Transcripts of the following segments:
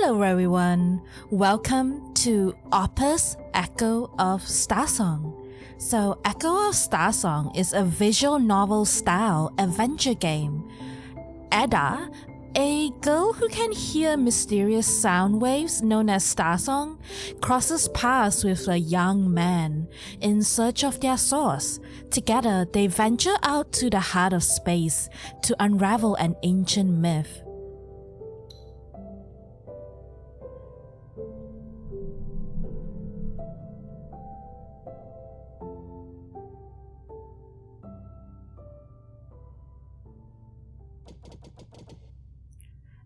Hello everyone, welcome to OPUS Echo of Starsong. So Echo of Starsong is a visual novel style adventure game. Edda, a girl who can hear mysterious sound waves known as Starsong, crosses paths with a young man in search of their source. Together, they venture out to the heart of space to unravel an ancient myth.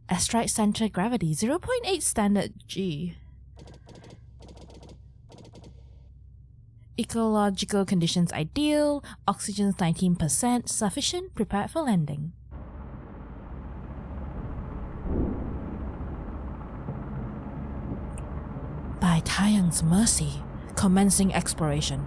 Asteroid center gravity 0.8 standard G. Ecological conditions ideal, oxygen 19%, sufficient, prepared for landing. By Taeyang's mercy, commencing exploration.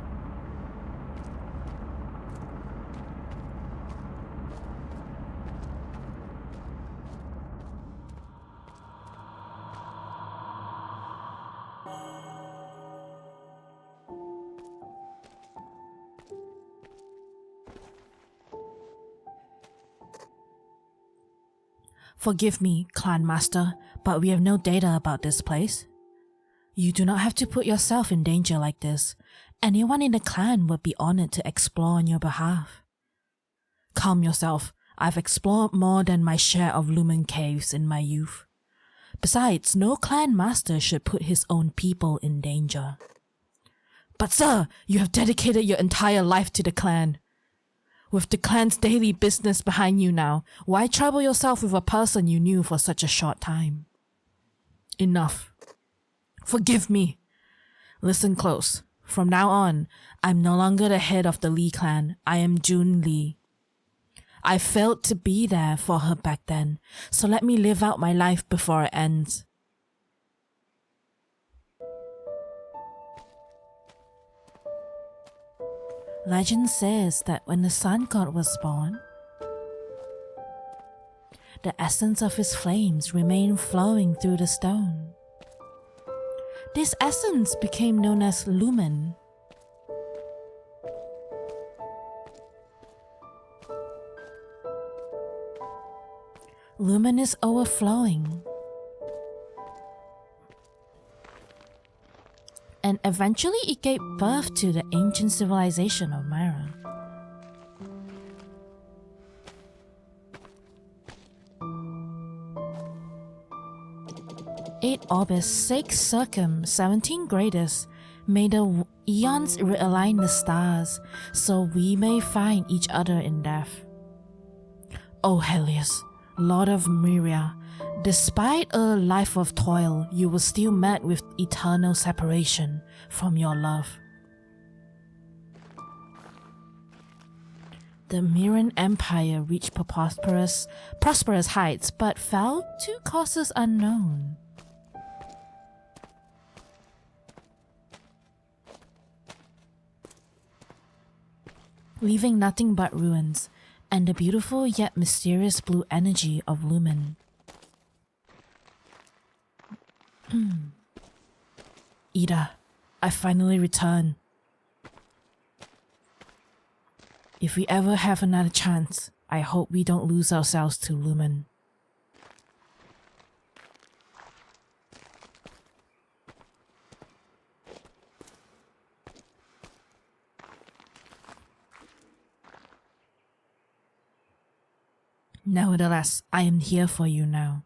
Forgive me, Clan Master, but we have no data about this place. You do not have to put yourself in danger like this. Anyone in the clan would be honored to explore on your behalf. Calm yourself. I've explored more than my share of Lumen caves in my youth. Besides, no clan master should put his own people in danger. But sir, you have dedicated your entire life to the clan. With the clan's daily business behind you now, why trouble yourself with a person you knew for such a short time? Enough. Forgive me. Listen close. From now on, I'm no longer the head of the Lee clan. I am Jun Lee. I failed to be there for her back then, so let me live out my life before it ends. Legend says that when the sun god was born, the essence of his flames remained flowing through the stone. This essence became known as Lumen. Lumen is overflowing. And eventually it gave birth to the ancient civilization of Myra. Eight orbis, 6 circum, 17 gradus, may the eons realign the stars, so we may find each other in death. O Helios, Lord of Myria, despite a life of toil, you were still met with eternal separation from your love. The Myrian Empire reached prosperous heights, but fell to causes unknown. Leaving nothing but ruins, and the beautiful yet mysterious blue energy of Lumen. Ida, I finally return. If we ever have another chance, I hope we don't lose ourselves to Lumen. Nevertheless, I am here for you now.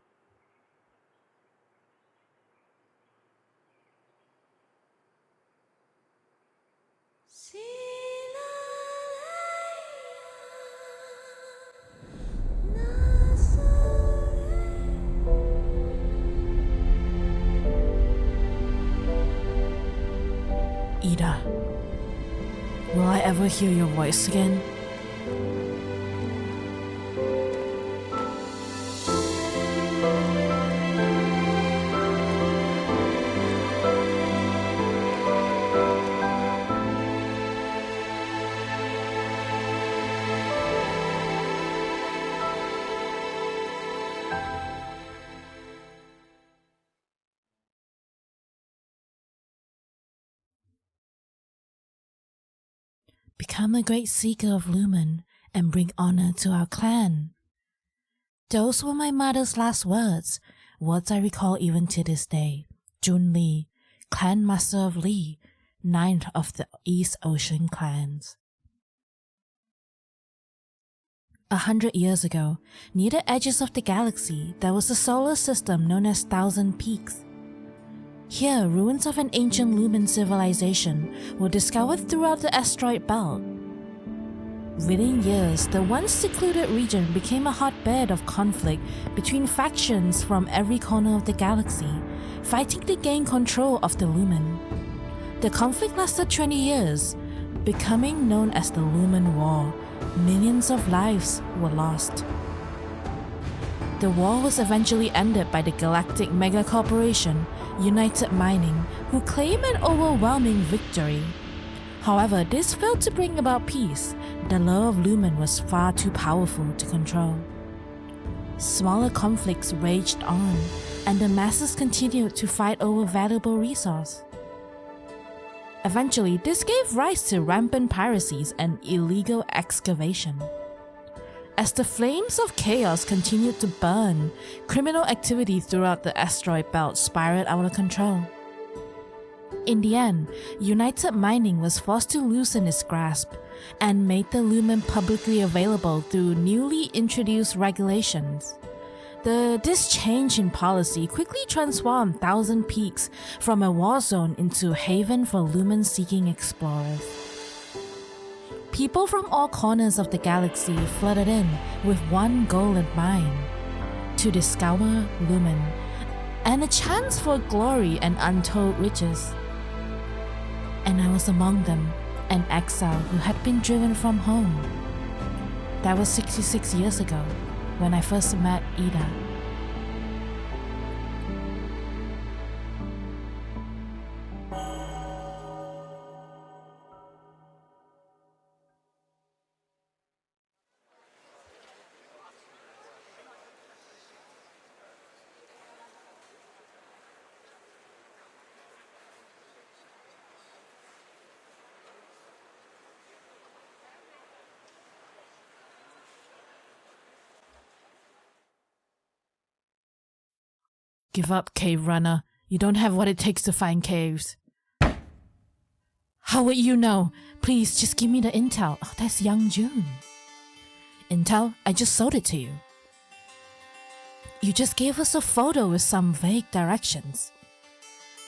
Ida, will I ever hear your voice again? Become a great seeker of lumen and bring honor to our clan. Those were my mother's last words I recall even to this day. Jun Lee, Clan Master of Lee, 9th of the East Ocean clans. 100 years ago, near the edges of the galaxy, there was a solar system known as Thousand Peaks. Here, ruins of an ancient Lumen civilization were discovered throughout the asteroid belt. Within years, the once secluded region became a hotbed of conflict between factions from every corner of the galaxy, fighting to gain control of the Lumen. The conflict lasted 20 years, becoming known as the Lumen War. Millions of lives were lost. The war was eventually ended by the galactic megacorporation, United Mining, who claimed an overwhelming victory. However, this failed to bring about peace. The law of Lumen was far too powerful to control. Smaller conflicts raged on, and the masses continued to fight over valuable resources. Eventually, this gave rise to rampant piracies and illegal excavation. As the flames of chaos continued to burn, criminal activity throughout the asteroid belt spiraled out of control. In the end, United Mining was forced to loosen its grasp and made the Lumen publicly available through newly introduced regulations. This change in policy quickly transformed Thousand Peaks from a war zone into a haven for Lumen-seeking explorers. People from all corners of the galaxy flooded in with one goal in mind: to discover Lumen, and a chance for glory and untold riches. And I was among them, an exile who had been driven from home. That was 66 years ago, when I first met Ida. Give up, cave runner. You don't have what it takes to find caves. How would you know? Please, just give me the intel. Oh, that's young June. Intel? I just sold it to you. You just gave us a photo with some vague directions.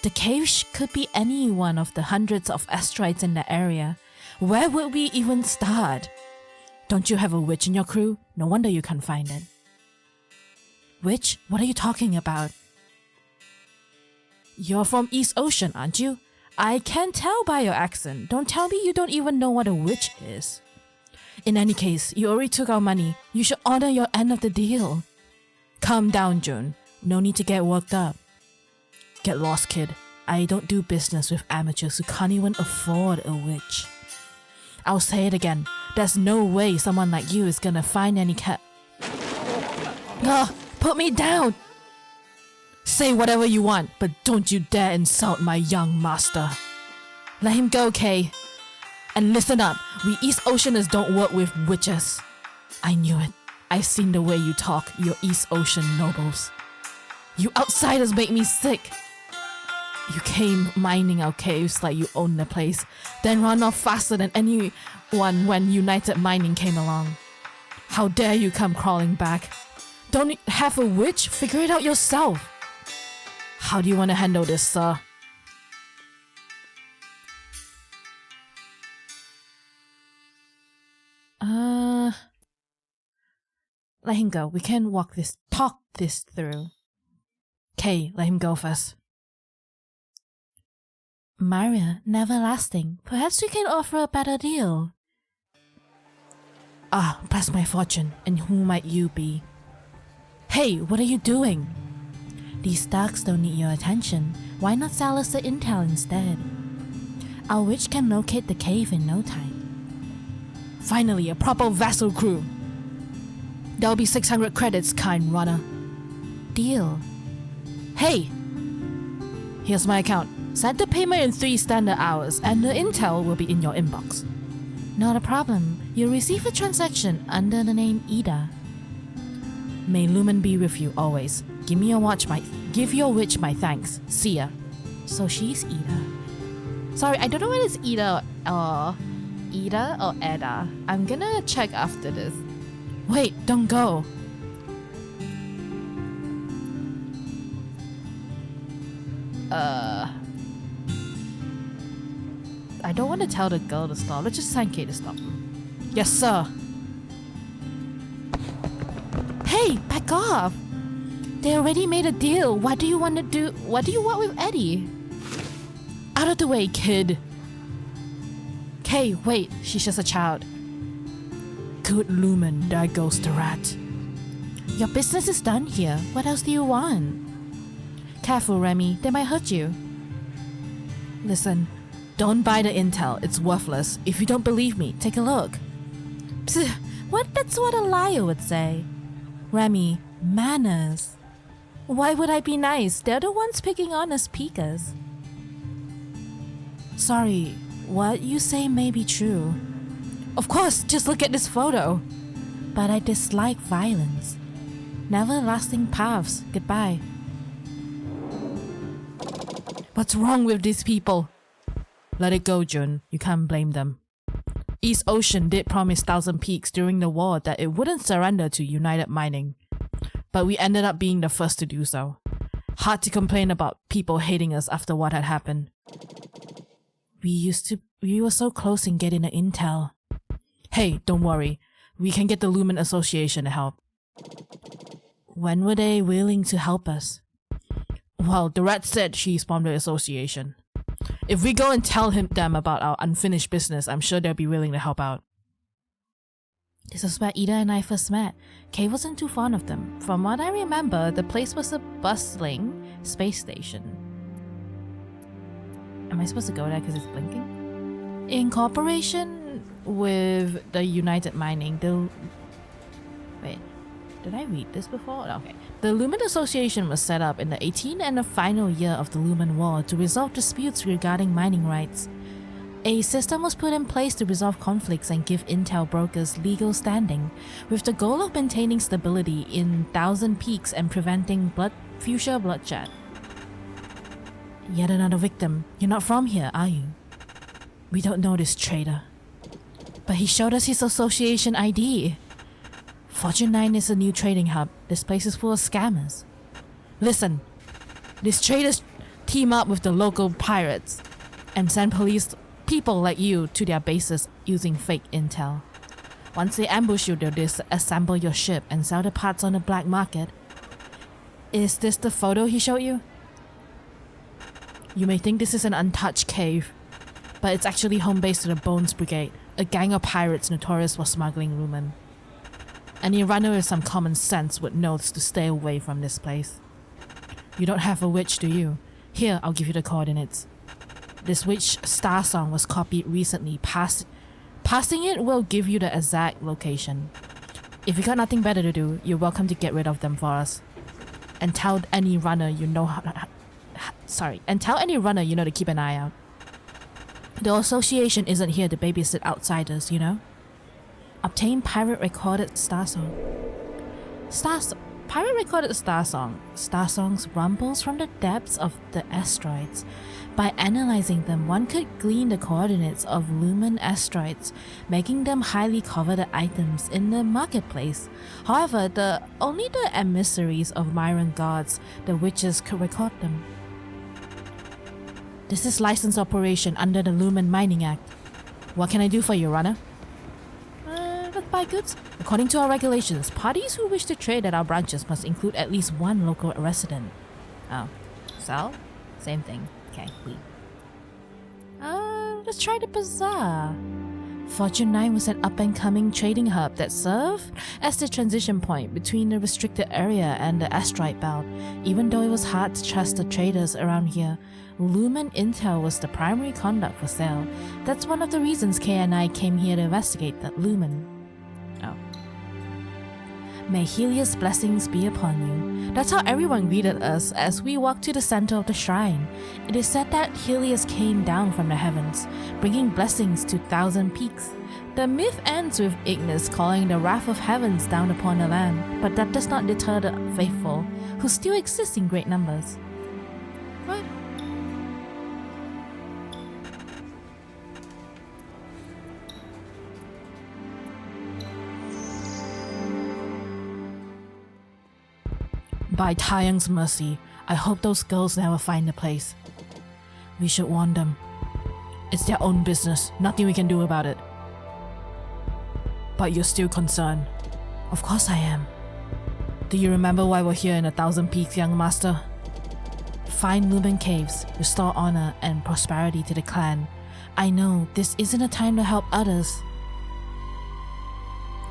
The cave could be any one of the hundreds of asteroids in the area. Where would we even start? Don't you have a witch in your crew? No wonder you can't find it. Witch? What are you talking about? You're from East Ocean, aren't you? I can tell by your accent. Don't tell me you don't even know what a witch is. In any case, you already took our money. You should honor your end of the deal. Calm down, June. No need to get worked up. Get lost, kid. I don't do business with amateurs who can't even afford a witch. I'll say it again. There's no way someone like you is gonna find any Ugh, put me down! Say whatever you want, but don't you dare insult my young master. Let him go, Kay. And listen up, we East Oceaners don't work with witches. I knew it. I've seen the way you talk, you East Ocean nobles. You outsiders make me sick. You came mining our caves like you own the place, then run off faster than anyone when United Mining came along. How dare you come crawling back? Don't have a witch? Figure it out yourself. How do you want to handle this, sir? Let him go. We can talk this through. Kay, let him go first. Maria, never lasting. Perhaps we can offer a better deal. Ah, bless my fortune. And who might you be? Hey, what are you doing? These thugs don't need your attention. Why not sell us the intel instead? Our witch can locate the cave in no time. Finally, a proper vessel crew. There'll be 600 credits, kind runner. Deal. Hey! Here's my account. Send the payment in 3 standard hours and the intel will be in your inbox. Not a problem. You'll receive a transaction under the name Ida. May Lumen be with you always. Give your witch my thanks. See ya. So she's Ida. Sorry, I don't know whether it's Ida or Eda. I'm gonna check after this. Wait, don't go. I don't want to tell the girl to stop. Let's just tell Kate to stop. Yes, sir. Hey, back off. They already made a deal. What do you want with Eddie? Out of the way, kid. Kay, wait. She's just a child. Good Lumen, there goes the rat. Your business is done here. What else do you want? Careful, Remy. They might hurt you. Listen, don't buy the intel. It's worthless. If you don't believe me, take a look. Psst, that's what a liar would say. Remy, manners. Why would I be nice? They're the ones picking on us peekers. Sorry, what you say may be true. Of course, just look at this photo. But I dislike violence. Never lasting paths. Goodbye. What's wrong with these people? Let it go, Jun. You can't blame them. East Ocean did promise 1,000 Peaks during the war that it wouldn't surrender to United Mining. But we ended up being the first to do so. Hard to complain about people hating us after what had happened. We were so close in getting the intel. Hey, don't worry. We can get the Lumen Association to help. When were they willing to help us? Well, the rat said she spawned the association. If we go and tell them about our unfinished business, I'm sure they'll be willing to help out. This is where Ida and I first met. Kay wasn't too fond of them. From what I remember, the place was a bustling space station. Am I supposed to go there because it's blinking? In cooperation with the United Mining, Wait, did I read this before? Okay. The Lumen Association was set up in the 18th and the final year of the Lumen War to resolve disputes regarding mining rights. A system was put in place to resolve conflicts and give intel brokers legal standing, with the goal of maintaining stability in 1,000 Peaks and preventing future bloodshed. Yet another victim. You're not from here, are you? We don't know this traitor. But he showed us his association ID. Fortune 9 is a new trading hub. This place is full of scammers. Listen, these traders team up with the local pirates and send people like you to their bases using fake intel. Once they ambush you, they'll disassemble your ship and sell the parts on the black market. Is this the photo he showed you? You may think this is an untouched cave, but it's actually home base to the Bones Brigade, a gang of pirates notorious for smuggling Lumen. Any runner with some common sense would know to stay away from this place. You don't have a witch, do you? Here, I'll give you the coordinates. This witch, Starsong, was copied recently. Passing it will give you the exact location. If you got nothing better to do, you're welcome to get rid of them for us. And tell any runner you know to keep an eye out. The association isn't here to babysit outsiders, you know? Obtain pirate recorded Starsong. Pirate recorded Starsong. Starsongs rumbles from the depths of the asteroids. By analyzing them, one could glean the coordinates of Lumen asteroids, making them highly coveted items in the marketplace. However, only the emissaries of Myron gods, the witches, could record them. This is licensed operation under the Lumen Mining Act. What can I do for you, runner? Let's buy goods. According to our regulations, parties who wish to trade at our branches must include at least one local resident. Oh, sell? Same thing. Okay, we. Let's try the bazaar. Fortune 9 was an up-and-coming trading hub that served as the transition point between the restricted area and the asteroid belt. Even though it was hard to trust the traders around here, Lumen Intel was the primary conduct for sale. That's one of the reasons Kay and I came here to investigate that Lumen. Oh. May Helios' blessings be upon you. That's how everyone greeted us as we walked to the center of the shrine. It is said that Helios came down from the heavens, bringing blessings to 1,000 Peaks. The myth ends with Ignis calling the wrath of heavens down upon the land, but that does not deter the faithful, who still exist in great numbers. What? By Taeyang's mercy, I hope those girls never find the place. We should warn them. It's their own business, nothing we can do about it. But you're still concerned. Of course I am. Do you remember why we're here in 1,000 Peaks, young master? Find Lumen Caves, restore honor and prosperity to the clan. I know this isn't a time to help others.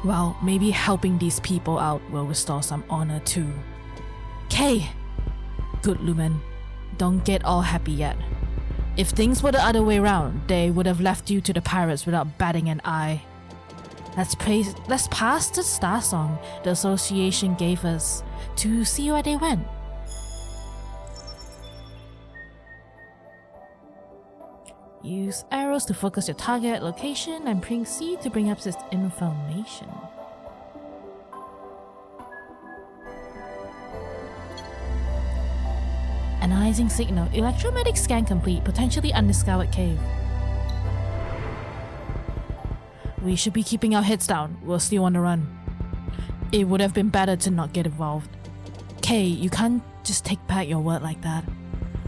Well, maybe helping these people out will restore some honor too. Kay! Good Lumen, don't get all happy yet. If things were the other way around, they would have left you to the pirates without batting an eye. Let's pass the Starsong the association gave us to see where they went. Use arrows to focus your target location and press C to bring up this information. Analyzing signal. Electromagnetic scan complete. Potentially undiscovered cave. We should be keeping our heads down. We're still on the run. It would have been better to not get involved. Kay, you can't just take back your word like that.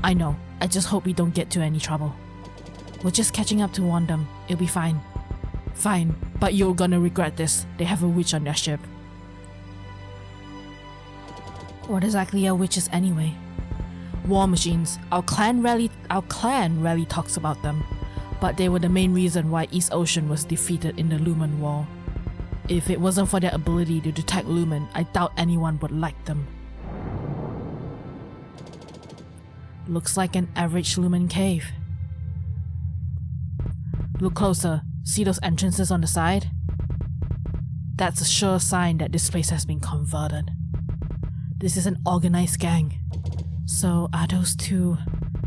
I know. I just hope we don't get to any trouble. We're just catching up to warn them. It'll be fine. Fine, but you're gonna regret this. They have a witch on their ship. What exactly are witches anyway? War machines. Our clan rarely talks about them, but they were the main reason why East Ocean was defeated in the Lumen War. If it wasn't for their ability to detect Lumen, I doubt anyone would like them. Looks like an average Lumen cave. Look closer. See those entrances on the side? That's a sure sign that this place has been converted. This is an organized gang. So are those two?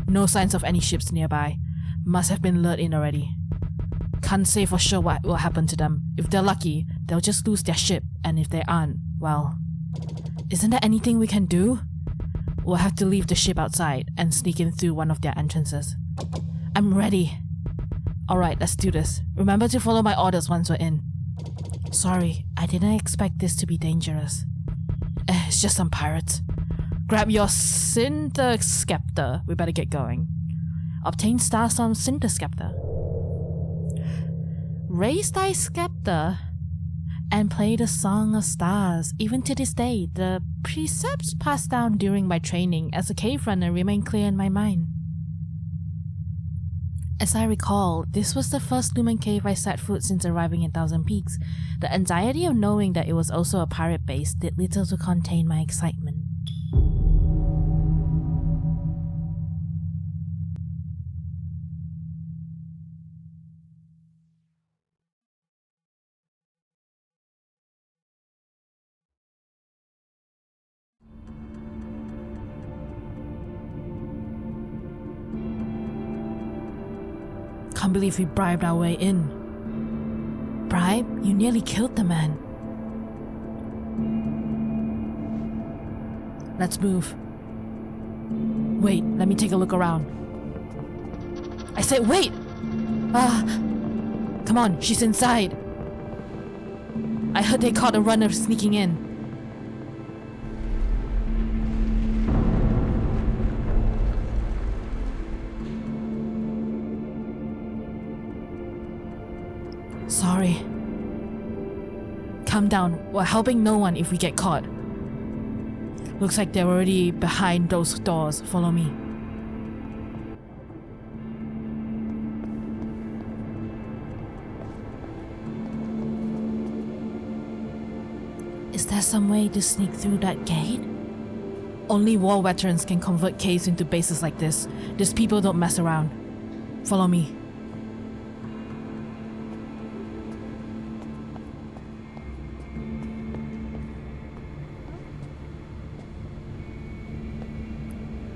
No signs of any ships nearby. Must have been lured in already. Can't say for sure what will happen to them. If they're lucky, they'll just lose their ship, and if they aren't, well... Isn't there anything we can do? We'll have to leave the ship outside and sneak in through one of their entrances. I'm ready. Alright, let's do this. Remember to follow my orders once we're in. Sorry, I didn't expect this to be dangerous. It's just some pirates. Grab your Cinder Scepter. We better get going. Obtain Starsong Cinder Scepter. Raise thy scepter and play the Song of Stars. Even to this day, the precepts passed down during my training as a cave runner remain clear in my mind. As I recall, this was the first Lumen cave I set foot since arriving in 1,000 Peaks. The anxiety of knowing that it was also a pirate base did little to contain my excitement. Can't believe we bribed our way in. Bribe? You nearly killed the man. Let's move. Wait, let me take a look around. I said wait! Come on, she's inside. I heard they caught a runner sneaking in. Sorry. Calm down. We're helping no one if we get caught. Looks like they're already behind those doors. Follow me. Is there some way to sneak through that gate? Only war veterans can convert caves into bases like this. These people don't mess around. Follow me.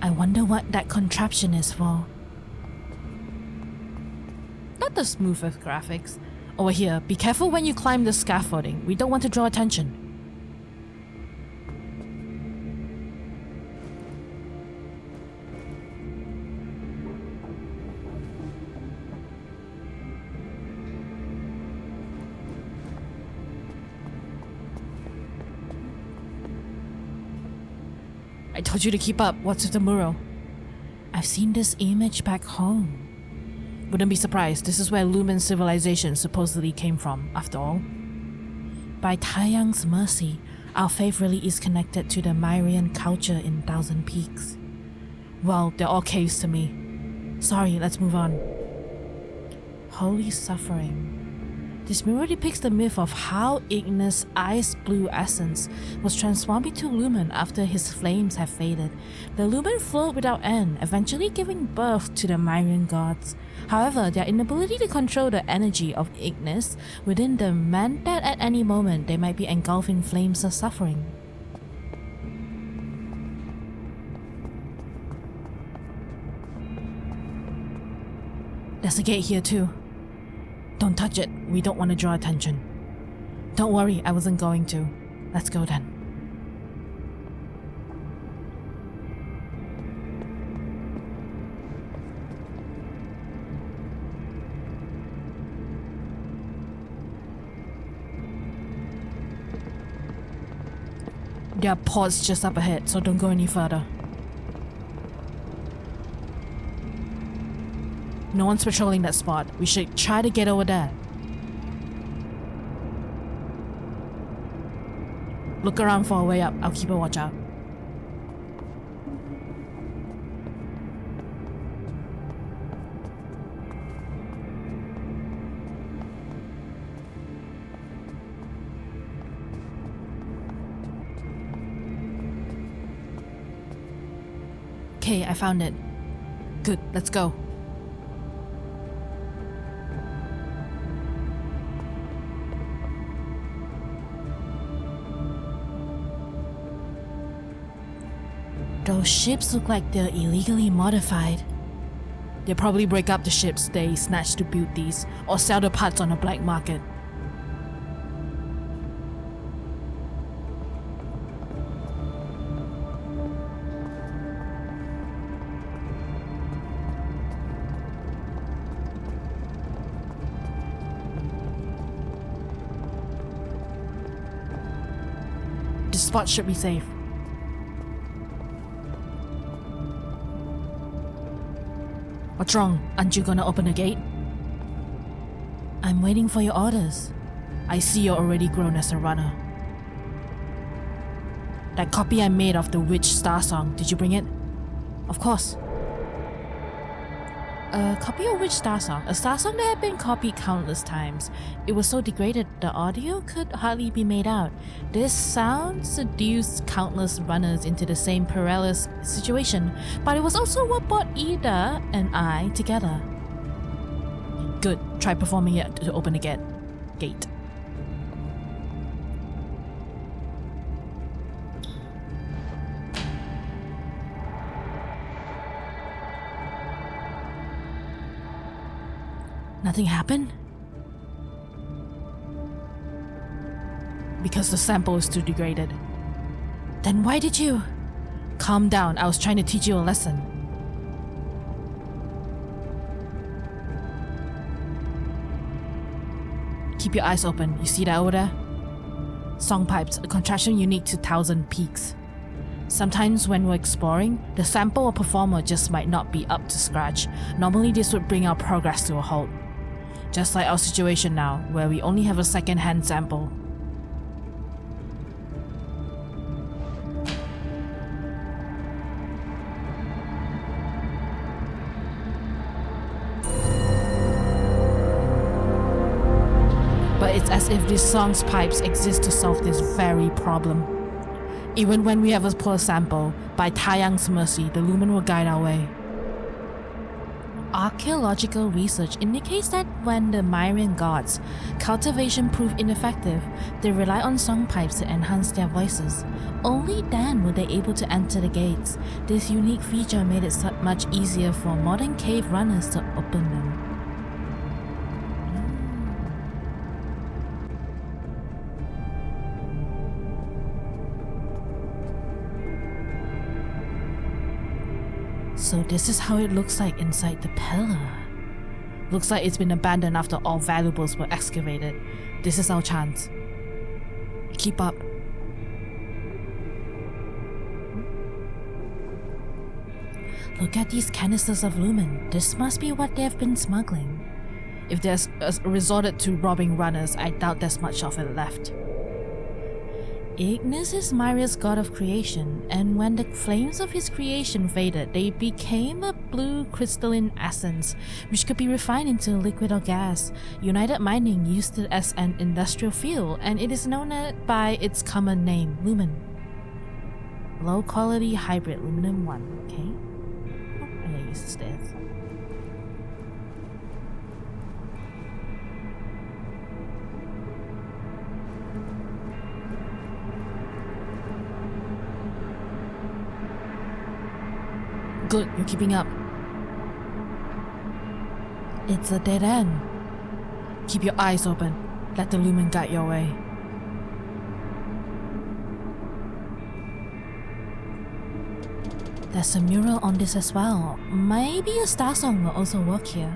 I wonder what that contraption is for. Not the smoothest graphics. Over here, be careful when you climb the scaffolding. We don't want to draw attention. I told you to keep up. What's with the mural? I've seen this image back home. Wouldn't be surprised. This is where Lumen civilization supposedly came from, after all. By Taiyang's mercy, our faith really is connected to the Myrian culture in Thousand Peaks. Well, they're all caves to me. Sorry, let's move on. Holy suffering. This mirror depicts the myth of how Ignis' ice blue essence was transformed into Lumen after his flames have faded. The Lumen flowed without end, eventually giving birth to the Myrian gods. However, their inability to control the energy of Ignis within them meant that at any moment they might be engulfing flames of suffering. There's a gate here too. Don't touch it, we don't want to draw attention. Don't worry, I wasn't going to. Let's go then. There are ports just up ahead, so don't go any further. No one's patrolling that spot. We should try to get over there. Look around for a way up. I'll keep a watch out. Okay, I found it. Good, let's go. Those ships look like they're illegally modified. They probably break up the ships they snatch to build these, or sell the parts on the black market. This spot should be safe. What's wrong? Aren't you gonna open the gate? I'm waiting for your orders. I see you're already grown as a runner. That copy I made of the witch Starsong, did you bring it? Of course. A copy of which Starsong? A Starsong that had been copied countless times. It was so degraded the audio could hardly be made out. This sound seduced countless runners into the same perilous situation, but it was also what brought Ida and I together. Good, try performing it to open the gate. Nothing happened? Because the sample is too degraded. Then why did you? Calm down, I was trying to teach you a lesson. Keep your eyes open, you see that over there? Song pipes, a contraption unique to Thousand Peaks. Sometimes when we're exploring, the sample or performer just might not be up to scratch. Normally this would bring our progress to a halt. Just like our situation now, where we only have a second-hand sample. But it's as if this song's pipes exist to solve this very problem. Even when we have a poor sample, by Taiyang's mercy, the Lumen will guide our way. Archaeological research indicates that when the Myrian gods' cultivation proved ineffective, they rely on song pipes to enhance their voices. Only then were they able to enter the gates. This unique feature made it much easier for modern cave runners to open them. So this is how it looks like inside the pillar. Looks like it's been abandoned after all valuables were excavated. This is our chance. Keep up. Look at these canisters of lumen. This must be what they've been smuggling. If there's resorted to robbing runners, I doubt there's much of it left. Ignis is Myria's god of creation, and when the flames of his creation faded, they became a blue crystalline essence, which could be refined into liquid or gas. United Mining used it as an industrial fuel, and it is known by its common name, lumen. Low quality hybrid aluminum 1, okay? Oh, I gotta use the stairs. Good, you're keeping up. It's a dead end. Keep your eyes open. Let the lumen guide your way. There's a mural on this as well. Maybe a Starsong will also work here.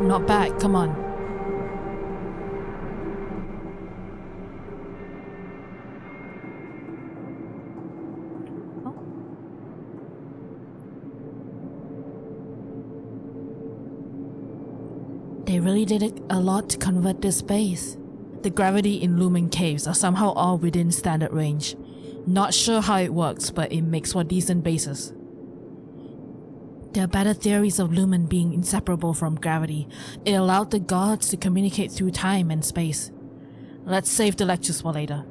Not bad, come on. Oh. They really did a lot to convert this base. The gravity in Lumen caves are somehow all within standard range. Not sure how it works, but it makes for decent bases. There are better theories of Lumen being inseparable from gravity. It allowed the gods to communicate through time and space. Let's save the lectures for later.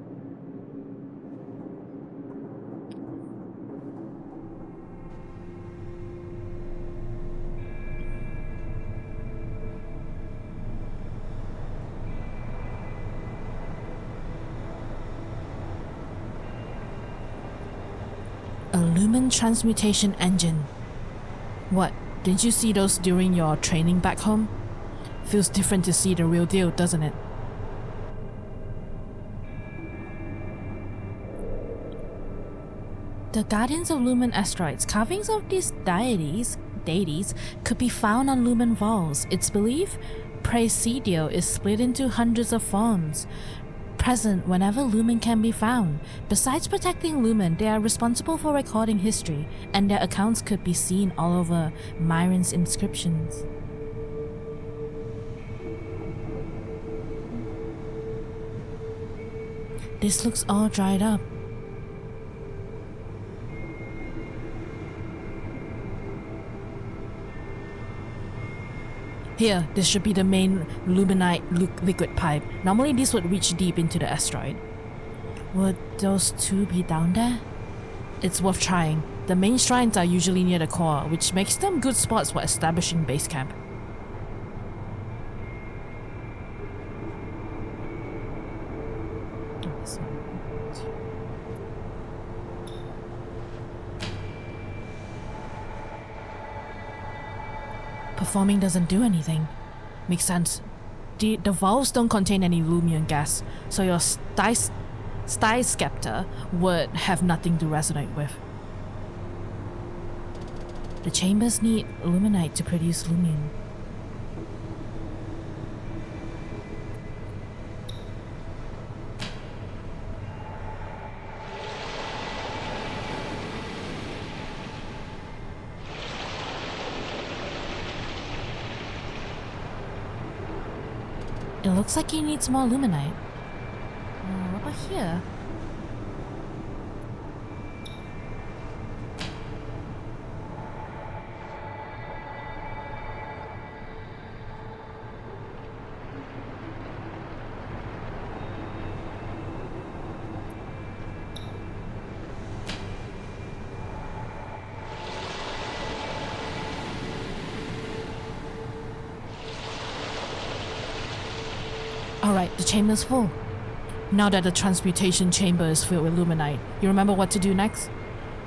A Lumen transmutation engine. What, didn't you see those during your training back home? Feels different to see the real deal, doesn't it? The Guardians of Lumen asteroids, carvings of these deities could be found on Lumen walls. It's believed Presidio is split into hundreds of forms, present whenever Lumen can be found. Besides protecting Lumen, they are responsible for recording history, and their accounts could be seen all over Myron's inscriptions. This looks all dried up. Here, this should be the main luminite liquid pipe. Normally this would reach deep into the asteroid. Would those two be down there? It's worth trying. The main shrines are usually near the core, which makes them good spots for establishing base camp. Performing doesn't do anything. Makes sense. The valves don't contain any lumion gas, so your Sty Scepter would have nothing to resonate with. The chambers need luminite to produce lumion. It looks like he needs more luminite. What about here? Alright, the chamber's full. Now that the transmutation chamber is filled with luminite, you remember what to do next?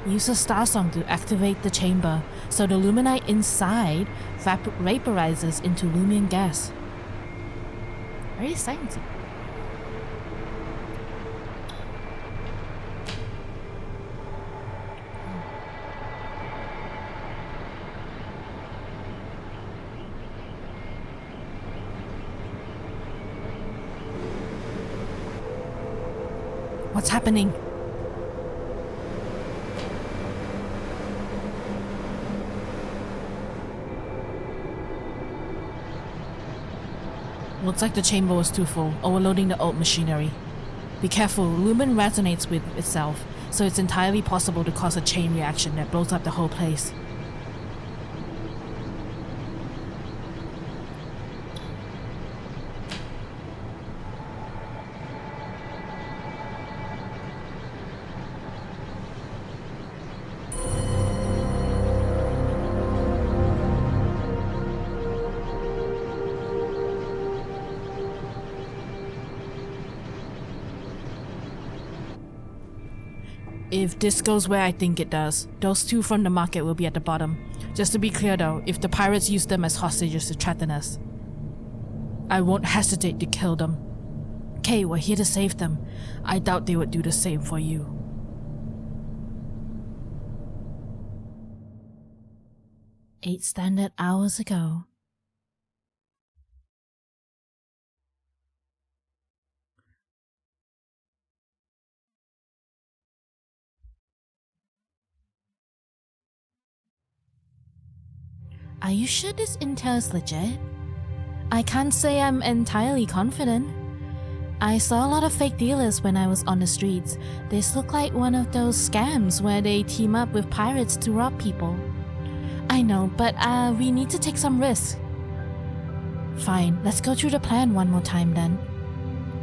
Use a Starsong to activate the chamber so the luminite inside vaporizes into lumion gas. Very sciencey. What's happening? Looks like the chamber was too full, overloading the old machinery. Be careful, lumen resonates with itself, so it's entirely possible to cause a chain reaction that blows up the whole place. If this goes where I think it does, those two from the market will be at the bottom. Just to be clear though, if the pirates use them as hostages to threaten us, I won't hesitate to kill them. Okay, we're here to save them. I doubt they would do the same for you. Eight standard hours ago. Are you sure this intel is legit? I can't say I'm entirely confident. I saw a lot of fake dealers when I was on the streets. This looked like one of those scams where they team up with pirates to rob people. I know, but we need to take some risks. Fine, let's go through the plan one more time then.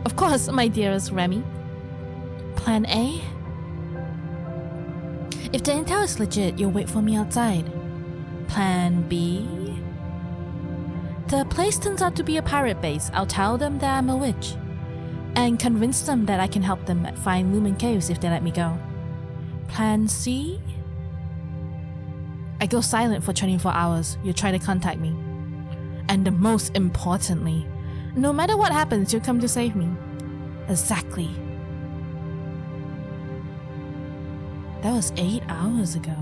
Of course, my dearest Remy. Plan A? If the intel is legit, you'll wait for me outside. Plan B? The place turns out to be a pirate base. I'll tell them that I'm a witch and convince them that I can help them find Lumen Caves if they let me go. Plan C? I go silent for 24 hours. You try to contact me. And the most importantly, no matter what happens, you'll come to save me. Exactly. That was 8 hours ago.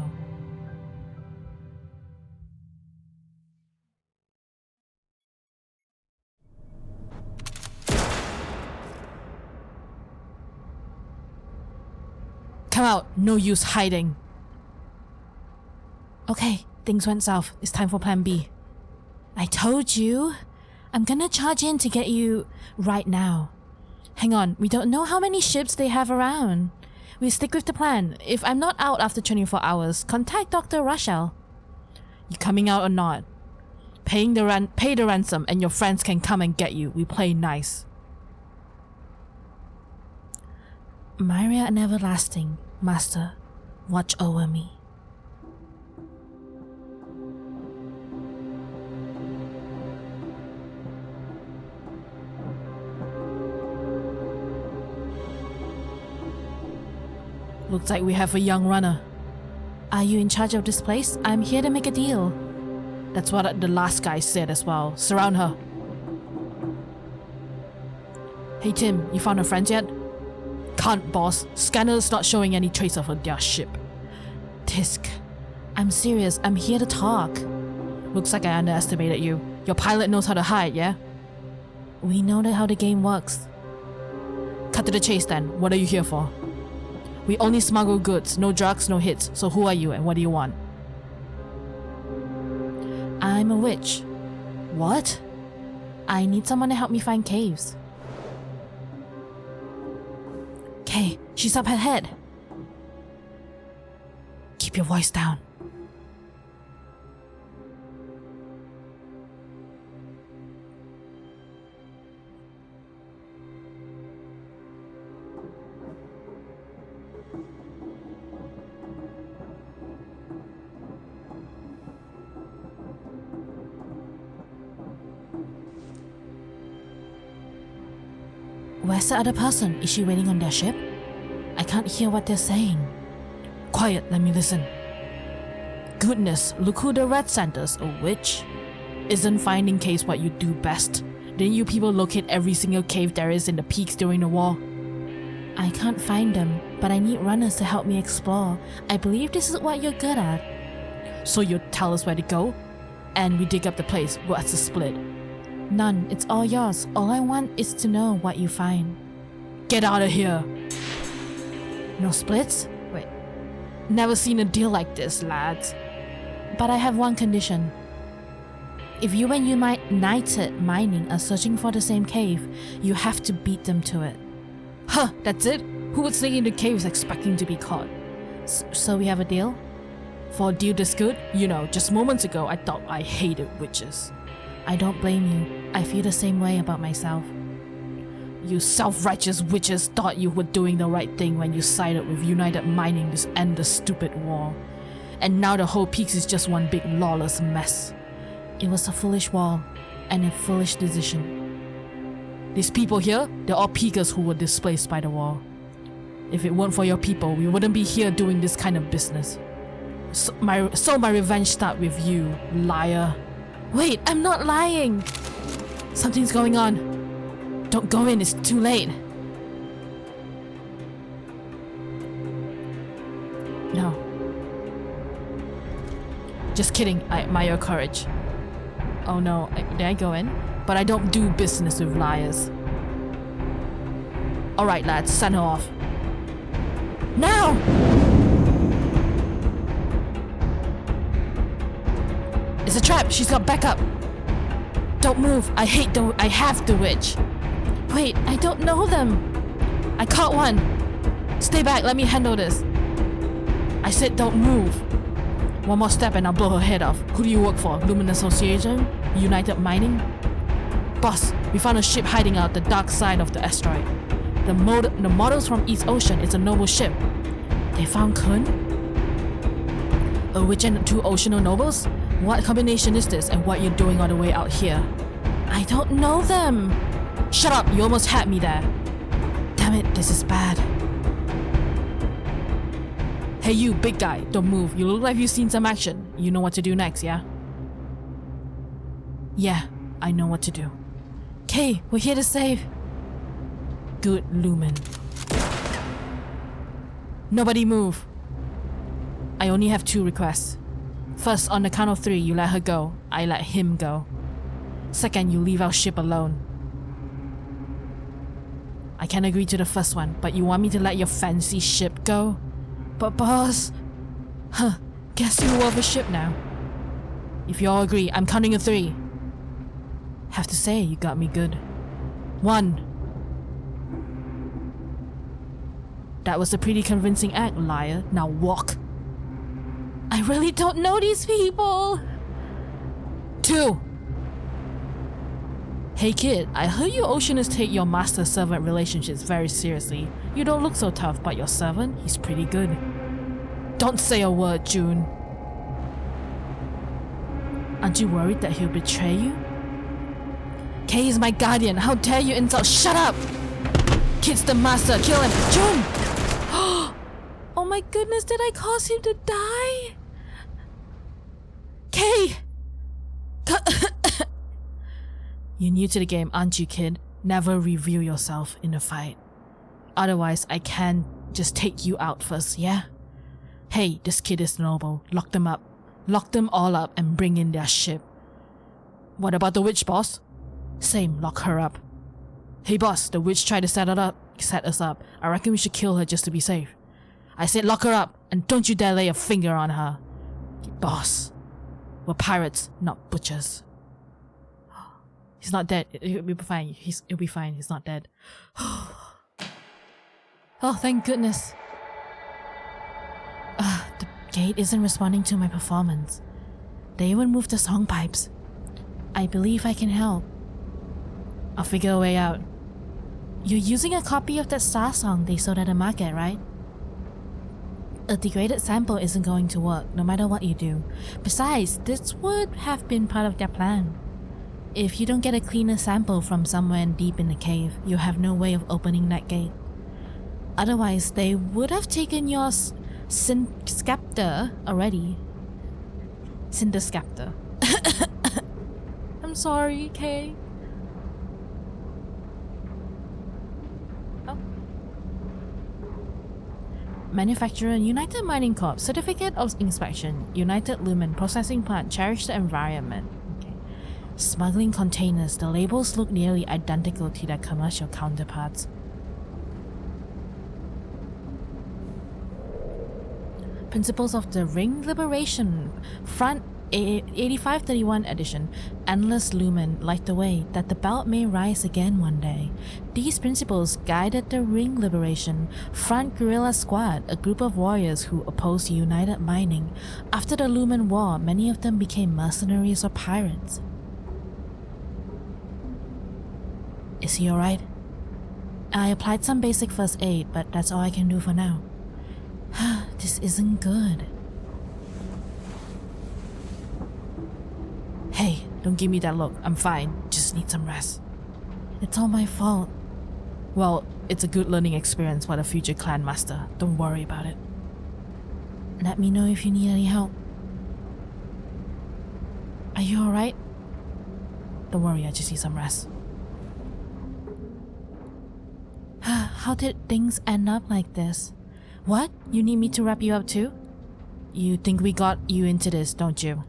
Come out, no use hiding. Okay, things went south. It's time for plan B. I told you. I'm gonna charge in to get you right now. Hang on, we don't know how many ships they have around. We stick with the plan. If I'm not out after 24 hours, contact Dr. Rochelle. You coming out or not? Pay the ransom and your friends can come and get you. We play nice. Myria and Everlasting, Master, watch over me. Looks like we have a young runner. Are you in charge of this place? I'm here to make a deal. That's what the last guy said as well. Surround her. Hey Tim, you found her friends yet? Can't, boss. Scanner's not showing any trace of their ship. Tisk. I'm serious. I'm here to talk. Looks like I underestimated you. Your pilot knows how to hide, yeah? We know how the game works. Cut to the chase then. What are you here for? We only smuggle goods. No drugs, no hits. So who are you and what do you want? I'm a witch. What? I need someone to help me find caves. Okay, she's up ahead. Keep your voice down. Where's the other person? Is she waiting on their ship? I can't hear what they're saying. Quiet, let me listen. Goodness, look who the red Santa's, a witch. Isn't finding caves what you do best? Didn't you people locate every single cave there is in the peaks during the war? I can't find them, but I need runners to help me explore. I believe this is what you're good at. So you tell us where to go? And we dig up the place. What's the split? None, it's all yours. All I want is to know what you find. Get out of here! No splits? Wait. Never seen a deal like this, lads. But I have one condition. If you and United Mining are searching for the same cave, you have to beat them to it. Huh, that's it? Who would stay in the caves expecting to be caught? So we have a deal? For a deal this good? You know, just moments ago I thought I hated witches. I don't blame you. I feel the same way about myself. You self-righteous witches thought you were doing the right thing when you sided with United Mining to end the stupid war. And now the whole peaks is just one big lawless mess. It was a foolish war, and a foolish decision. These people here, they're all peakers who were displaced by the war. If it weren't for your people, we wouldn't be here doing this kind of business. So my revenge starts with you, liar. Wait, I'm not lying! Something's going on. Don't go in, it's too late. No. Just kidding, I admire your courage. Oh no, did I go in? But I don't do business with liars. Alright lads, send her off. Now! It's a trap, she's got backup. Don't move, I have the witch. Wait, I don't know them. I caught one. Stay back, let me handle this. I said don't move. One more step and I'll blow her head off. Who do you work for? Lumen Association? United Mining? Boss, we found a ship hiding out the dark side of the asteroid. The models from East Ocean is a noble ship. They found Kun? A witch and 2 oceanal nobles? What combination is this and what you're doing all the way out here? I don't know them! Shut up, you almost had me there. Damn it, this is bad. Hey you, big guy, don't move. You look like you've seen some action. You know what to do next, yeah? Yeah, I know what to do. Kay, we're here to save. Good Lumen. Nobody move. I only have 2 requests. First, on the count of 3, you let her go. I let him go. Second, you leave our ship alone. I can agree to the first one, but you want me to let your fancy ship go? But boss... Huh, guess you're worth a ship now. If you all agree, I'm counting to 3. Have to say, you got me good. 1. That was a pretty convincing act, liar. Now walk. I really don't know these people. 2. Hey kid, I heard you oceaners take your master-servant relationships very seriously. You don't look so tough, but your servant, he's pretty good. Don't say a word, June. Aren't you worried that he'll betray you? Kay is my guardian, how dare you insult— Shut up! Kid's the master, kill him! June! Oh my goodness, did I cause him to die? Kay! You're new to the game, aren't you, kid? Never reveal yourself in a fight. Otherwise, I can just take you out first, yeah? Hey, this kid is noble. Lock them up. Lock them all up and bring in their ship. What about the witch, boss? Same, lock her up. Hey boss, the witch tried to set us up. I reckon we should kill her just to be safe. I said lock her up, and don't you dare lay a finger on her. Boss, we're pirates, not butchers. He's not dead. He'll be fine. He'll be fine. He's not dead. Oh, thank goodness. The gate isn't responding to my performance. They even moved the song pipes. I believe I can help. I'll figure a way out. You're using a copy of that Starsong they sold at the market, right? A degraded sample isn't going to work, no matter what you do. Besides, this would have been part of their plan. If you don't get a cleaner sample from somewhere deep in the cave, you have no way of opening that gate. Otherwise, they would have taken your scepter already. Cinder scepter. I'm sorry, Kay. Oh. Manufacturer United Mining Corp. Certificate of Inspection. United Lumen Processing Plant. Cherish the environment. Okay. Smuggling containers. The labels look nearly identical to their commercial counterparts. Principles of the Ring Liberation. Front 8531 edition. Endless lumen light the way that the belt may rise again one day. These principles guided the Ring Liberation. Front Guerrilla Squad, a group of warriors who opposed United Mining. After the Lumen War, many of them became mercenaries or pirates. Is he alright? I applied some basic first aid, but that's all I can do for now. This isn't good. Hey, don't give me that look. I'm fine. Just need some rest. It's all my fault. Well, it's a good learning experience for the future clan master. Don't worry about it. Let me know if you need any help. Are you alright? Don't worry, I just need some rest. How did things end up like this? What? You need me to wrap you up too? You think we got you into this, don't you?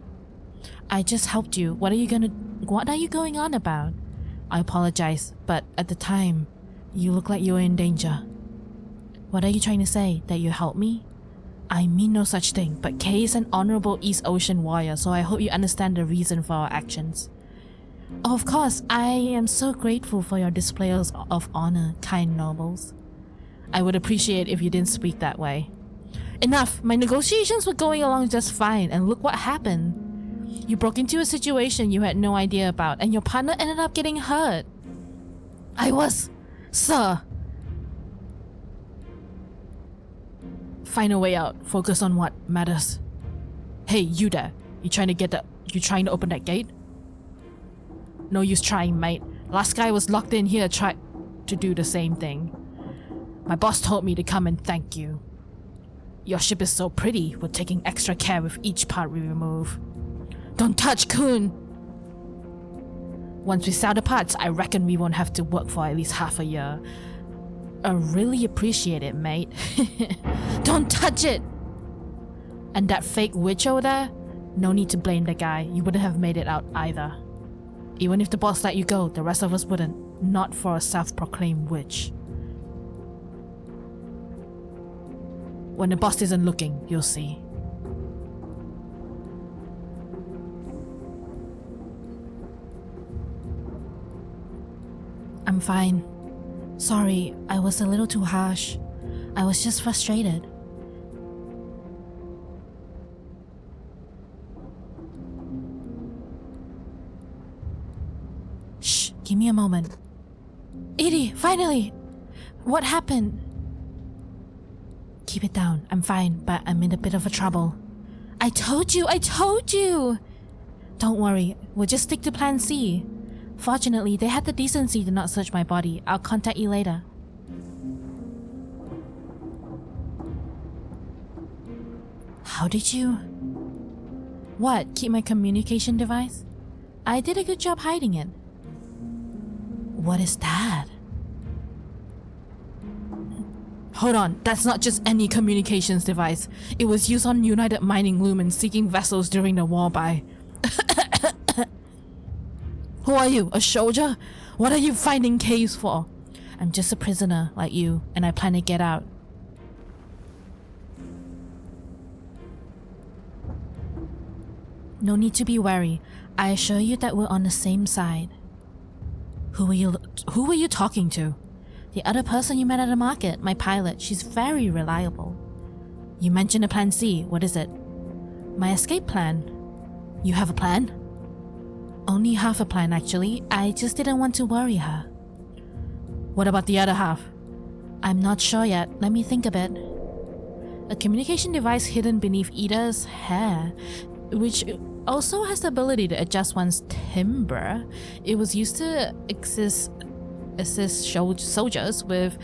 I just helped you. What are you going on about? I apologize, but at the time, you look like you were in danger. What are you trying to say? That you helped me? I mean no such thing, but Kay is an honorable East Ocean warrior, so I hope you understand the reason for our actions. Oh, of course, I am so grateful for your displays of honor, kind nobles. I would appreciate if you didn't speak that way. Enough! My negotiations were going along just fine, and look what happened. You broke into a situation you had no idea about, and your partner ended up getting hurt. Sir! Find a way out. Focus on what matters. Hey, you there. You trying to open that gate? No use trying, mate. Last guy was locked in here tried to do the same thing. My boss told me to come and thank you. Your ship is so pretty, we're taking extra care with each part we remove. Don't touch, Kun! Once we sell the parts, I reckon we won't have to work for at least half a year. I really appreciate it, mate. Don't touch it! And that fake witch over there? No need to blame the guy, you wouldn't have made it out either. Even if the boss let you go, the rest of us wouldn't. Not for a self-proclaimed witch. When the boss isn't looking, you'll see. I'm fine. Sorry, I was a little too harsh. I was just frustrated. Shh, give me a moment. Edie, finally! What happened? Keep it down. I'm fine, but I'm in a bit of a trouble. I told you! Don't worry, we'll just stick to plan C. Fortunately, they had the decency to not search my body. I'll contact you later. How did you... What, keep my communication device? I did a good job hiding it. What is that? Hold on, that's not just any communications device. It was used on United Mining Lumen seeking vessels during the war by... Who are you, a soldier? What are you finding caves for? I'm just a prisoner like you, and I plan to get out. No need to be wary. I assure you that we're on the same side. Who were you talking to? The other person you met at the market, my pilot. She's very reliable. You mentioned a plan C. What is it? My escape plan. You have a plan? Only half a plan, actually. I just didn't want to worry her. What about the other half? I'm not sure yet. Let me think a bit. A communication device hidden beneath Ida's hair, which also has the ability to adjust one's timbre. It was used to assist soldiers with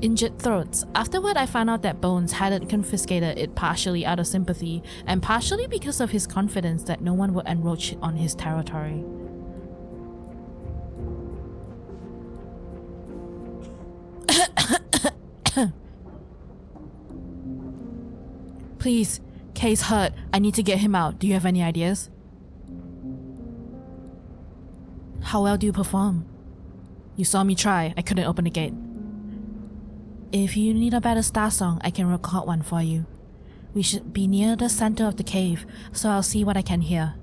injured throats. Afterward, I found out that Bones hadn't confiscated it partially out of sympathy and partially because of his confidence that no one would encroach on his territory. Please, Kay's hurt. I need to get him out. Do you have any ideas? How well do you perform? You saw me try. I couldn't open the gate. If you need a better Starsong, I can record one for you. We should be near the center of the cave, so I'll see what I can hear.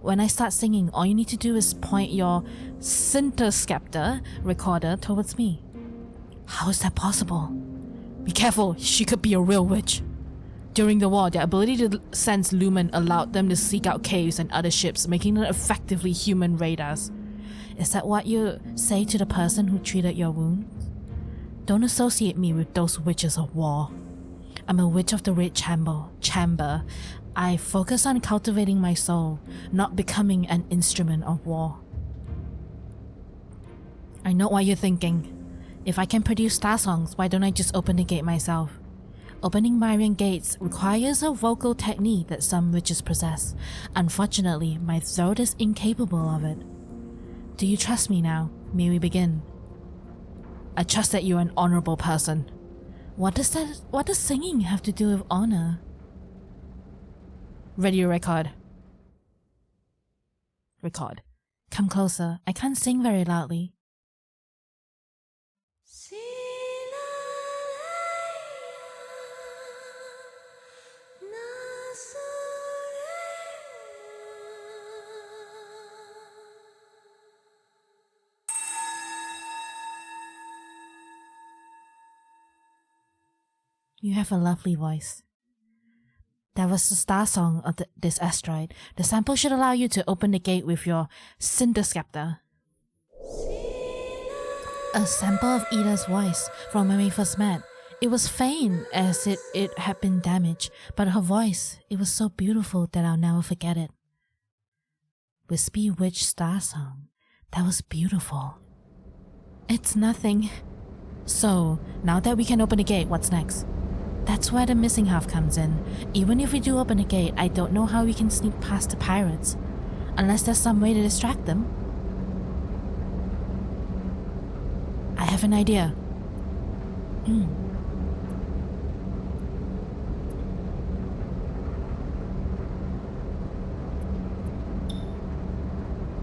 When I start singing, all you need to do is point your Synthescepter recorder towards me. How is that possible? Be careful, she could be a real witch. During the war, their ability to sense lumen allowed them to seek out caves and other ships, making them effectively human radars. Is that what you say to the person who treated your wounds? Don't associate me with those witches of war. I'm a witch of the Red Chamber. I focus on cultivating my soul, not becoming an instrument of war. I know what you're thinking. If I can produce Starsongs, why don't I just open the gate myself? Opening Myrian gates requires a vocal technique that some witches possess. Unfortunately, my throat is incapable of it. Do you trust me now? May we begin? I trust that you're an honorable person. What does singing have to do with honor? Ready to record. Record. Come closer. I can't sing very loudly. You have a lovely voice. That was the Starsong of this asteroid. The sample should allow you to open the gate with your Synthescepter. A sample of Ida's voice from when we first met. It was faint as it had been damaged, but her voice, it was so beautiful that I'll never forget it. Wispy Witch Starsong. That was beautiful. It's nothing. So, now that we can open the gate, what's next? That's where the missing half comes in. Even if we do open the gate, I don't know how we can sneak past the pirates. Unless there's some way to distract them. I have an idea.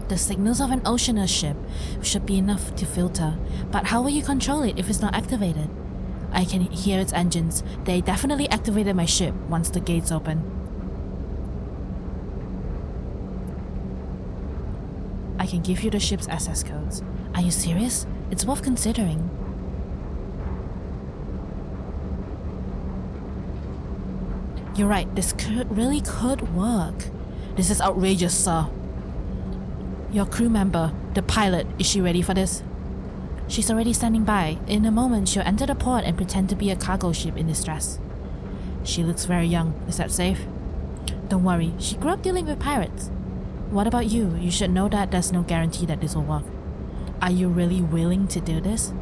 The signals of an oceaner ship should be enough to filter, but how will you control it if it's not activated? I can hear its engines. They definitely activated my ship once the gates open. I can give you the ship's access codes. Are you serious? It's worth considering. You're right, this really could work. This is outrageous, sir. Your crew member, the pilot, is she ready for this? She's already standing by. In a moment, she'll enter the port and pretend to be a cargo ship in distress. She looks very young. Is that safe? Don't worry, she grew up dealing with pirates. What about you? You should know that there's no guarantee that this will work. Are you really willing to do this?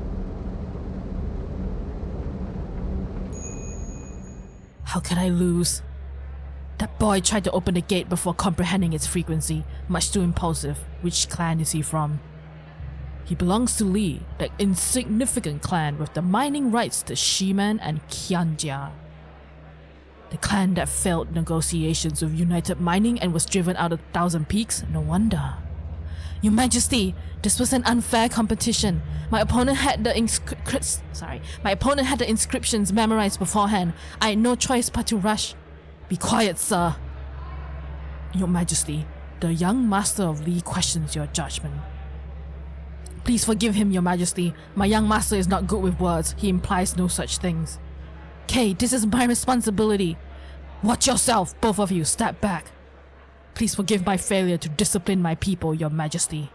How could I lose? That boy tried to open the gate before comprehending its frequency. Much too impulsive. Which clan is he from? He belongs to Li, that insignificant clan with the mining rights to Shiman and Qianjia. The clan that failed negotiations with United Mining and was driven out of Thousand Peaks? No wonder. Your Majesty, this was an unfair competition. My opponent had the inscriptions memorized beforehand. I had no choice but to rush. Be quiet, sir. Your Majesty, the young master of Li questions your judgment. Please forgive him, Your Majesty. My young master is not good with words. He implies no such things. Kay, this is my responsibility. Watch yourself, both of you. Step back. Please forgive my failure to discipline my people, Your Majesty.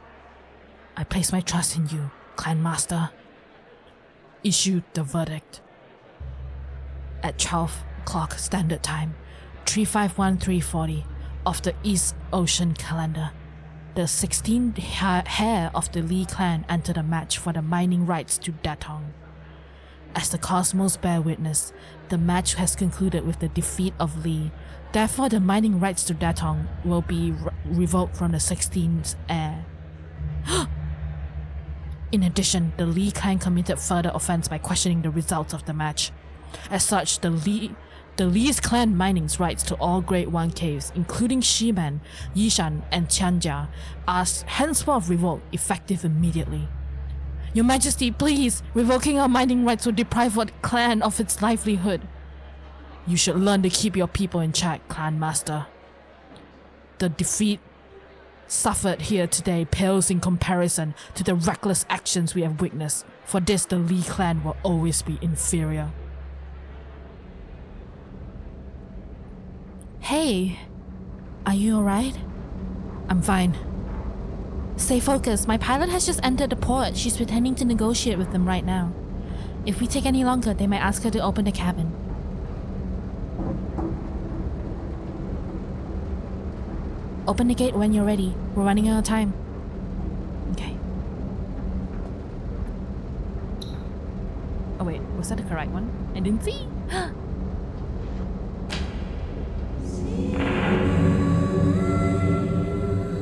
I place my trust in you, Clan Master. Issue the verdict. At 12 o'clock Standard Time, 351-340, of the East Ocean calendar. The 16th heir of the Lee clan entered a match for the mining rights to Datong. As the cosmos bear witness, the match has concluded with the defeat of Lee. Therefore, the mining rights to Datong will be revoked from the 16th heir. In addition, the Lee clan committed further offense by questioning the results of the match. As such, the Lee's clan mining's rights to all Grade 1 caves, including Shiman, Yishan, and Qianja, are henceforth revoked, effective immediately. Your Majesty, please! Revoking our mining rights will deprive our clan of its livelihood. You should learn to keep your people in check, Clan Master. The defeat suffered here today pales in comparison to the reckless actions we have witnessed. For this, the Lee clan will always be inferior. Hey, are you alright? I'm fine. Stay focused. My pilot has just entered the port. She's pretending to negotiate with them right now. If we take any longer, they might ask her to open the cabin. Open the gate when you're ready. We're running out of time. Okay. Oh wait, was that the correct one? I didn't see.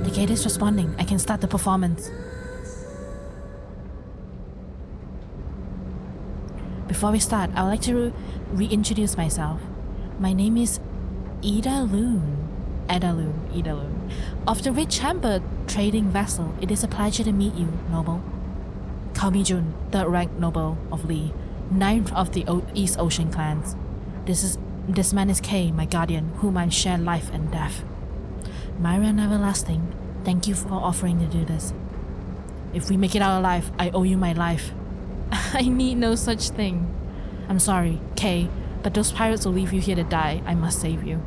The gate is responding. I can start the performance. Before we start, I would like to reintroduce myself. My name is Ida Loon. Of the Rich Hamper trading vessel, it is a pleasure to meet you, Noble. Call me Jun, 3rd rank Noble of Lee, 9th of the East Ocean clans. This man is Kay, my guardian, whom I share life and death. Myra and Everlasting, thank you for offering to do this. If we make it out alive, I owe you my life. I need no such thing. I'm sorry, Kay, but those pirates will leave you here to die. I must save you.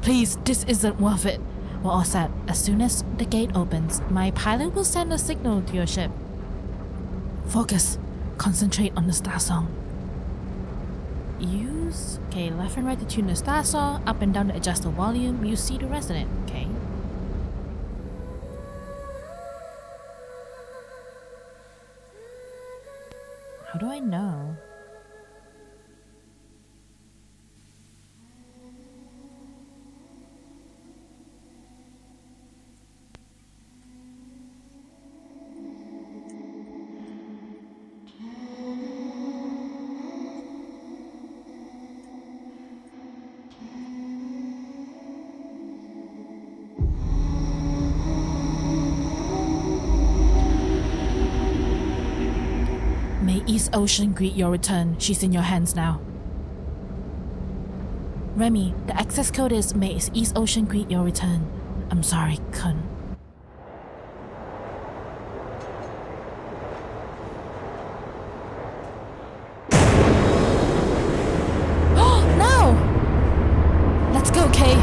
Please, this isn't worth it. We're all set. As soon as the gate opens, my pilot will send a signal to your ship. Focus. Concentrate on the Starsong. Use... Okay, left and right to tune the Starsong, up and down to adjust the volume. Use C to resonate. Okay. How do I know? May East Ocean greet your return. She's in your hands now. Remy, the access code is May East Ocean greet your return. I'm sorry, Kun. Oh, no! Let's go, Kay.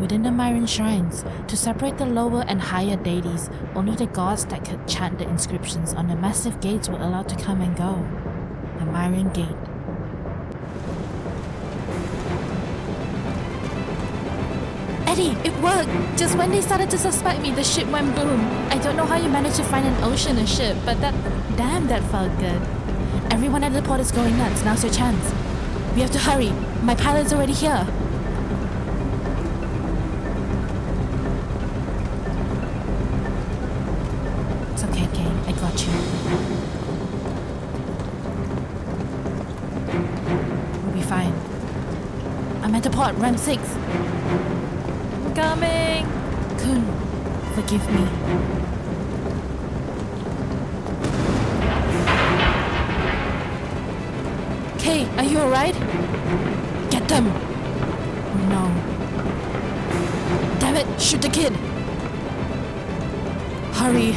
Within the Myran shrines, to separate the lower and higher deities, only the gods that could chant the inscriptions on the massive gates were allowed to come and go. The Myran Gate. Eddie, it worked! Just when they started to suspect me, the ship went boom. I don't know how you managed to find an ocean ship, but that felt good. Everyone at the port is going nuts. Now's your chance. We have to hurry. My pilot's already here. Okay, I got you. We'll be fine. I'm at the port, Ram 6. I'm coming! Kun, forgive me. Kay, are you alright? Get them! Oh no. Damn it, shoot the kid! Hurry!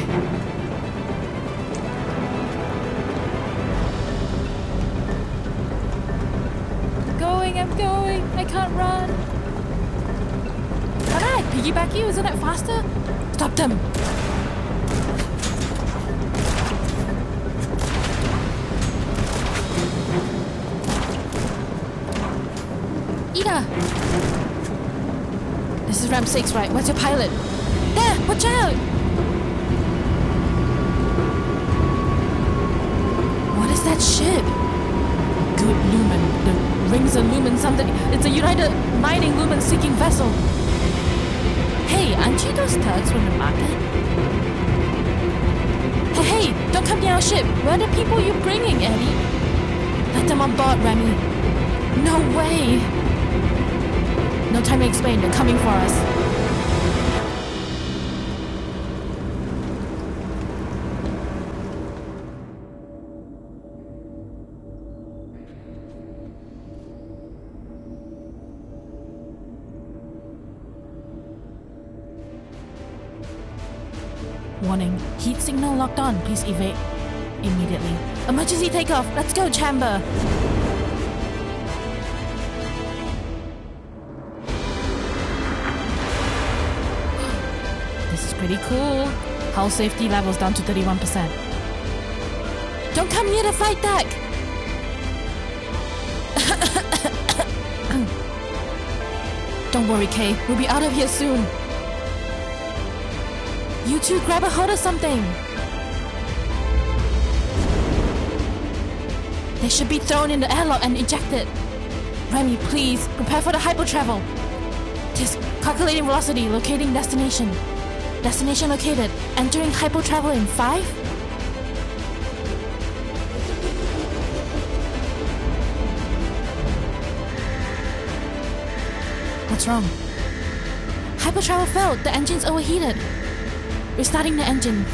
I'm going! I can't run! Can I piggyback you? Isn't that faster? Stop them! Program 6, right? What's your pilot? There! Watch out! What is that ship? Good lumen. The rings of lumen something. It's a United Mining lumen seeking vessel. Hey, aren't you those thugs from the market? Hey, don't come near our ship. Where are the people you're bringing, Eddie? Let them on board, Remy. No way. No time to explain. They're coming for us. Warning, heat signal locked on. Please evade immediately. Emergency takeoff. Let's go, Chamber. This is pretty cool. Hull safety levels down to 31%. Don't come near the flight deck. Don't worry, Kay. We'll be out of here soon. You two grab a hold of something! They should be thrown in the airlock and ejected. Remy, please, prepare for the hypertravel. Tisk, calculating velocity, locating destination. Destination located. Entering hypertravel in 5? What's wrong? Hypertravel failed. The engine's overheated. Restarting the engines.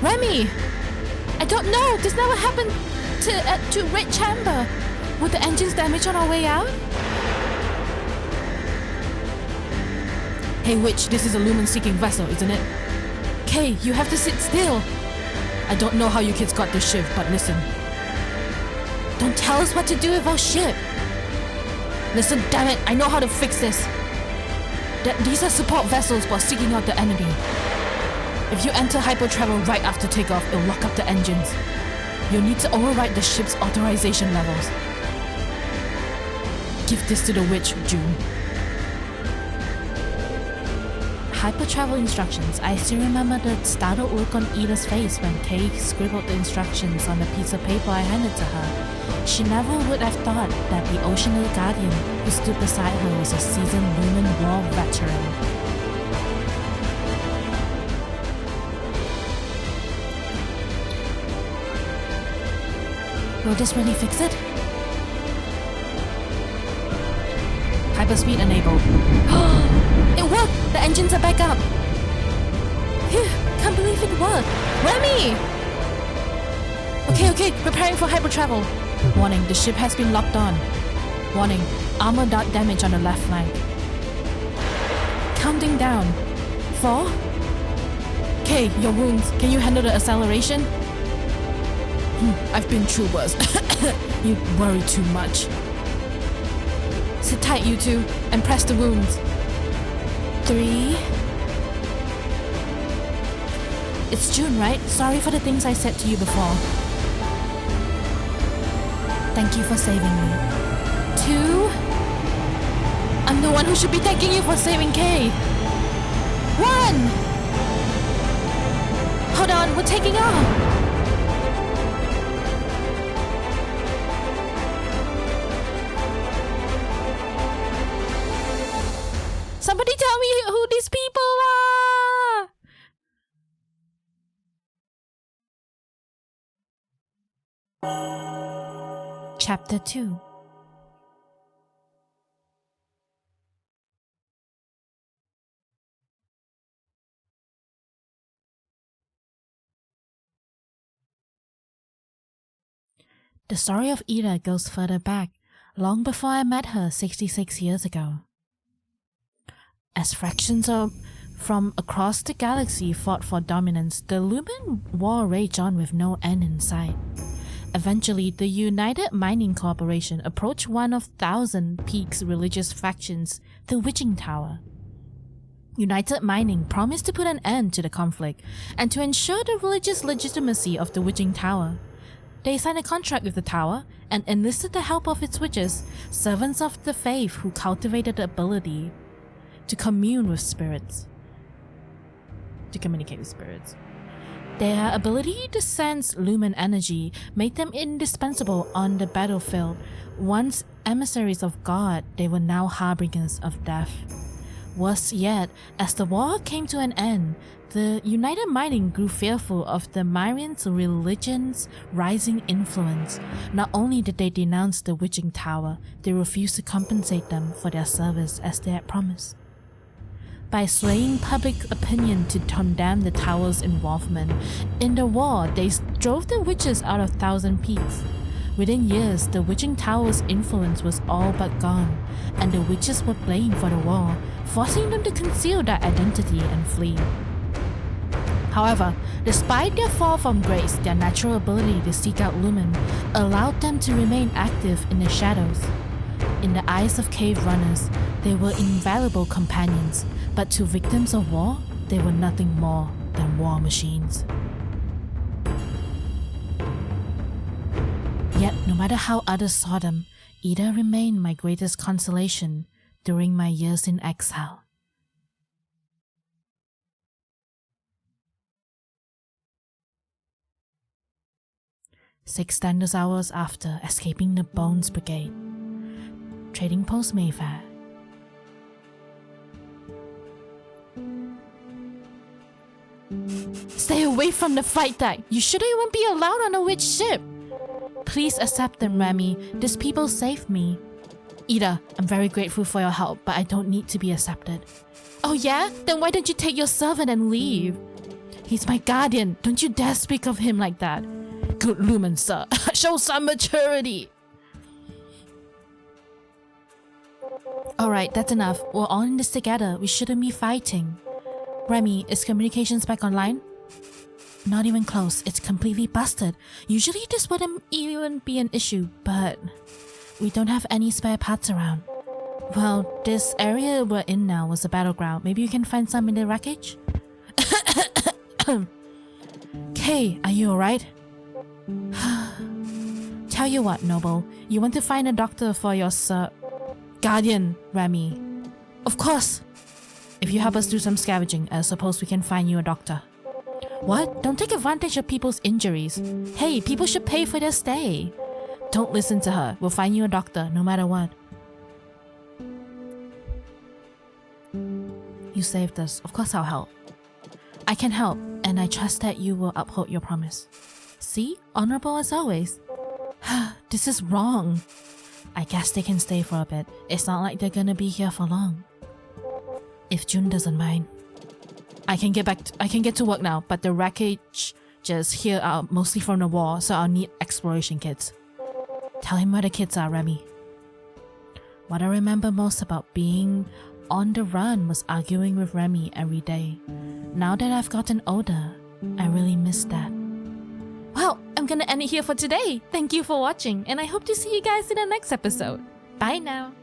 Remy! I don't know! This never happened to Red Chamber. Were the engines damaged on our way out? Hey Witch, this is a lumen-seeking vessel, isn't it? Kay, you have to sit still. I don't know how you kids got this shift, but listen. Don't tell us what to do with our ship. Listen, damn it, I know how to fix this. These are support vessels while seeking out the enemy. If you enter hypertravel right after takeoff, it'll lock up the engines. You'll need to override the ship's authorization levels. Give this to the witch, June. Hypertravel instructions. I still remember the startled look on Ida's face when Kay scribbled the instructions on the piece of paper I handed to her. She never would have thought that the Oceanal Guardian who stood beside her was a seasoned Lumen War veteran. Will this really fix it? Hyperspeed enabled. It worked! The engines are back up! Phew, can't believe it worked! Remy! Okay, preparing for hypertravel. Warning, the ship has been locked on. Warning, armor dart damage on the left flank. Counting down. 4? Okay, your wounds. Can you handle the acceleration? I've been through worse. You worry too much. Sit tight, you two, and press the wounds. 3. It's June, right? Sorry for the things I said to you before. Thank you for saving me. 2. I'm the one who should be thanking you for saving Kay. 1. Hold on, we're taking off. Somebody tell me who these people are! Chapter 2. The story of Ida goes further back, long before I met her 66 years ago. As fractions from across the galaxy fought for dominance, the Lumen War raged on with no end in sight. Eventually, the United Mining Corporation approached one of Thousand Peaks' religious factions, the Witching Tower. United Mining promised to put an end to the conflict and to ensure the religious legitimacy of the Witching Tower. They signed a contract with the tower and enlisted the help of its witches, servants of the faith who cultivated the ability to commune with spirits. To communicate with spirits. Their ability to sense lumen energy made them indispensable on the battlefield. Once emissaries of God, they were now harbingers of death. Worse yet, as the war came to an end, the United Mining grew fearful of the Myrians' religion's rising influence. Not only did they denounce the witching tower, they refused to compensate them for their service as they had promised. By swaying public opinion to condemn the tower's involvement in the war, they drove the witches out of Thousand Peaks. Within years, the witching tower's influence was all but gone, and the witches were blamed for the war, forcing them to conceal their identity and flee. However, despite their fall from grace, their natural ability to seek out lumen allowed them to remain active in the shadows. In the eyes of cave runners, they were invaluable companions, but to victims of war, they were nothing more than war machines. Yet, no matter how others saw them, Ida remained my greatest consolation during my years in exile. Six standard hours after escaping the Bones Brigade. Trading Post Mayfair. Stay away from the fight deck! You shouldn't even be allowed on a witch ship! Please accept them, Remy. These people saved me. Ida, I'm very grateful for your help, but I don't need to be accepted. Oh yeah? Then why don't you take your servant and leave? He's my guardian. Don't you dare speak of him like that. Good lumen, sir. Show some maturity. Alright, that's enough. We're all in this together. We shouldn't be fighting. Remy, is communications back online? Not even close. It's completely busted. Usually this wouldn't even be an issue, but we don't have any spare parts around. Well, this area we're in now was a battleground. Maybe you can find some in the wreckage? Kay, are you alright? Tell you what, Noble. You want to find a doctor for your guardian, Remy. Of course. If you help us do some scavenging, I suppose we can find you a doctor. What? Don't take advantage of people's injuries. Hey, people should pay for their stay. Don't listen to her. We'll find you a doctor, no matter what. You saved us. Of course I'll help. I can help, and I trust that you will uphold your promise. See? Honorable as always. This is wrong. I guess they can stay for a bit. It's not like they're gonna be here for long. If June doesn't mind. I can get to work now, but the wreckage just here are mostly from the war, so I'll need exploration kits. Tell him where the kids are, Remy. What I remember most about being on the run was arguing with Remy every day. Now that I've gotten older, I really miss that. Well, I'm gonna end it here for today. Thank you for watching, and I hope to see you guys in the next episode. Bye now.